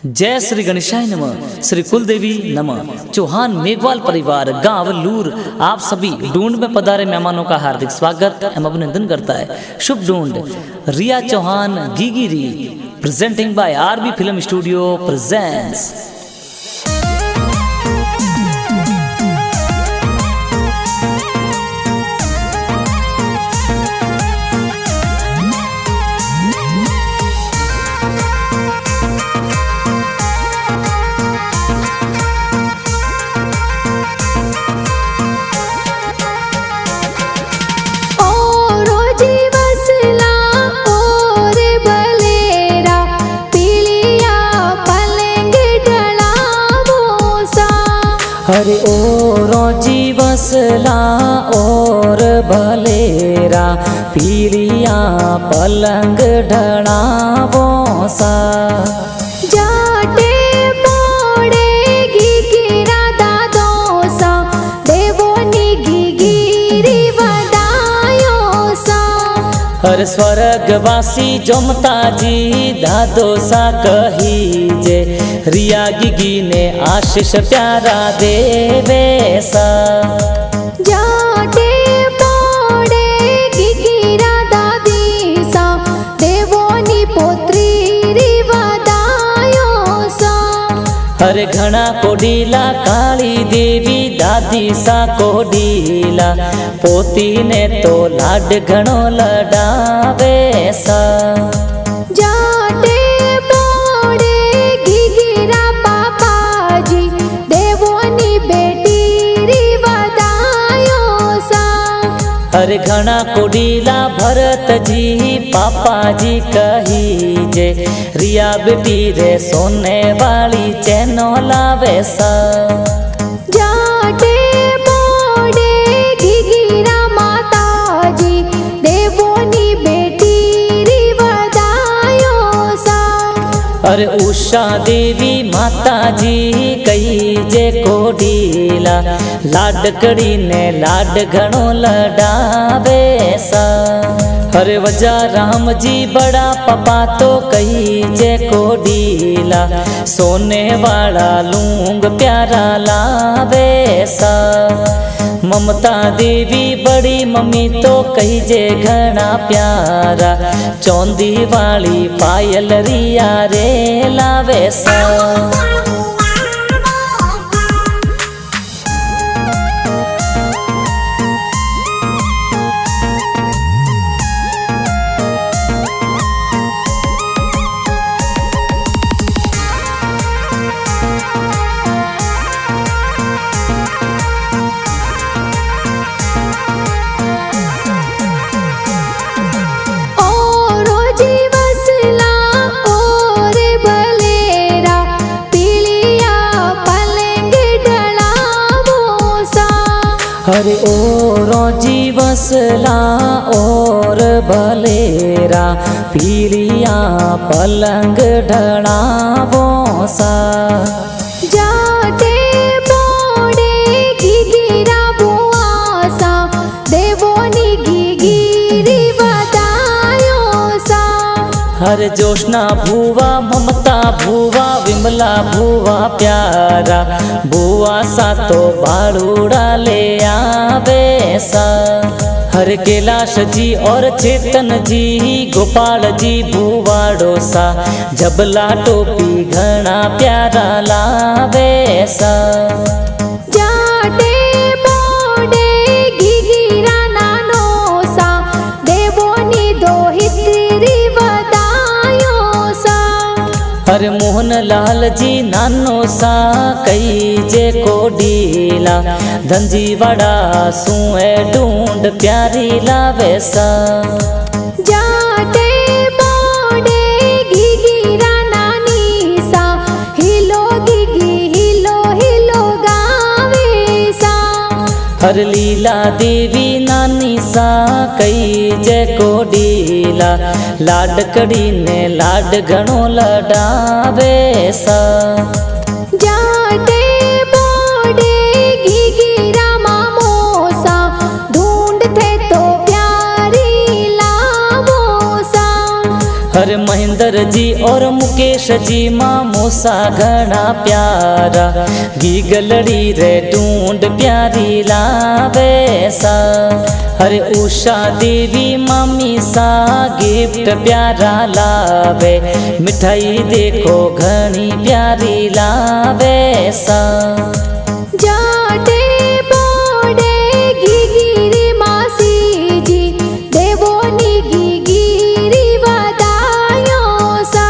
जय श्री गणेशाय नमः। श्री कुलदेवी नमः। चौहान मेघवाल परिवार गांव लूर आप सभी ढूंढ में पधारे मेहमानों का हार्दिक स्वागत एवं अभिनंदन करता है। शुभ ढूंढ रिया चौहान गीगिरी presenting by RB film studio presents. अरे ओ रोजी वसला और भलेरा पीलिया पलंग ढड़ावो सा जाटे पड़ेगी गिरा दादो सा देवोनी गिगिरी वदायो सा। हर स्वर्गवासी जोमता जी दादो सा कही जे रिया गिगी ने आशीष प्यारा देवे सा। जाटे पड़ेगी गिरा दादी सा देवोनी पोत्री री वदायो सा। हर घना कोडीला काली देवी दादी सा कोडीला पोती ने तो लाड घणो लडावे सा। जाटे पड़ेगी गिरा पापा जी देवोनी बेटी री वदायो सा। हर घना कोडीला भरत जी पापा जी कही जे रिया बेटी रे सोने वाली चैनो लावे सा। जाटे पड़ेगी गिरा माता जी देवोनी बेटी री वदायो सा। अरे उषा देवी माता जी कही जे कोडीला लाडकड़ी ने लाड घणो लडावे सा। अरे वजा राम जी बड़ा पपा तो कही जे कोडीला सोने वाला लूंग प्यारा लावे सा। ममता देवी बड़ी मम्मी तो कही जे घना प्यारा चौंदी वाली पायल रिया रे लावे सा। अरे ओ रोजी वसला और भलेरा पीलिया पलंग ढड़ावो सा। जाटे पड़ेगी गिरा बुआ सा देवोनी गिगिरी वदायो सा। हर जोशना भुवा ममता भुवा विमला भुवा प्यारा भुवा सा तो बाड़ूड़ा ले आवे सा। हर कैलाश जी और चेतन जी गोपाल जी भुवाड़ो सा जबला टोपी घना प्यारा लावे सा। जाटे पड़ेगी गिरा नानो सा देवोनी दोहित्री वदायो सा। हर मोहन लाल जी नानो सा कई जे कोडीला धंजी वड़ा सुए ढूंढ प्यारी लावे सा। जाटे पड़ेगी गिरा नानी सा हिलो गिगी हिलो हिलो गावे सा। हर लीला देवी नानी सा कई जे कोडीला लाडकड़ी ने लाड घणो लडावे सा। जाटे पड़ेगी गिरा मामो सा ढूंढते तो प्यारी लावो सा। हर महेंद्र जी और मुकेश जी मामो सा घना प्यारा गीगलड़ी रे ढूंढ प्यारी लावे सा। हरे उषा देवी मामी सा गिफ्ट प्यारा लावे मिठाई देखो घनी प्यारी लावे सा। जाटे बोडे घीगिरी मासी जी देवोनी घीगिरी वदायो सा।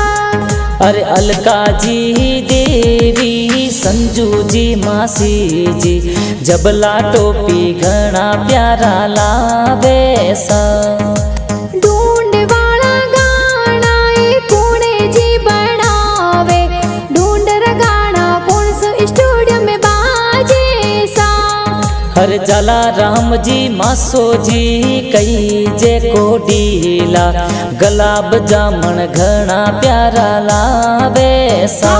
अरे अलका जी देवी संजू जी मासी जी जबला टोपी घना प्यारा लावे सा। ढूंढ वाला गाना ए पुणे जी बनावे ढूंढ र गाना कौन सो स्टूडियो में बाजे सा। हर जला राम जी मासो जी कई जे को डीला गुलाब जामुन घना प्यारा लावे सा।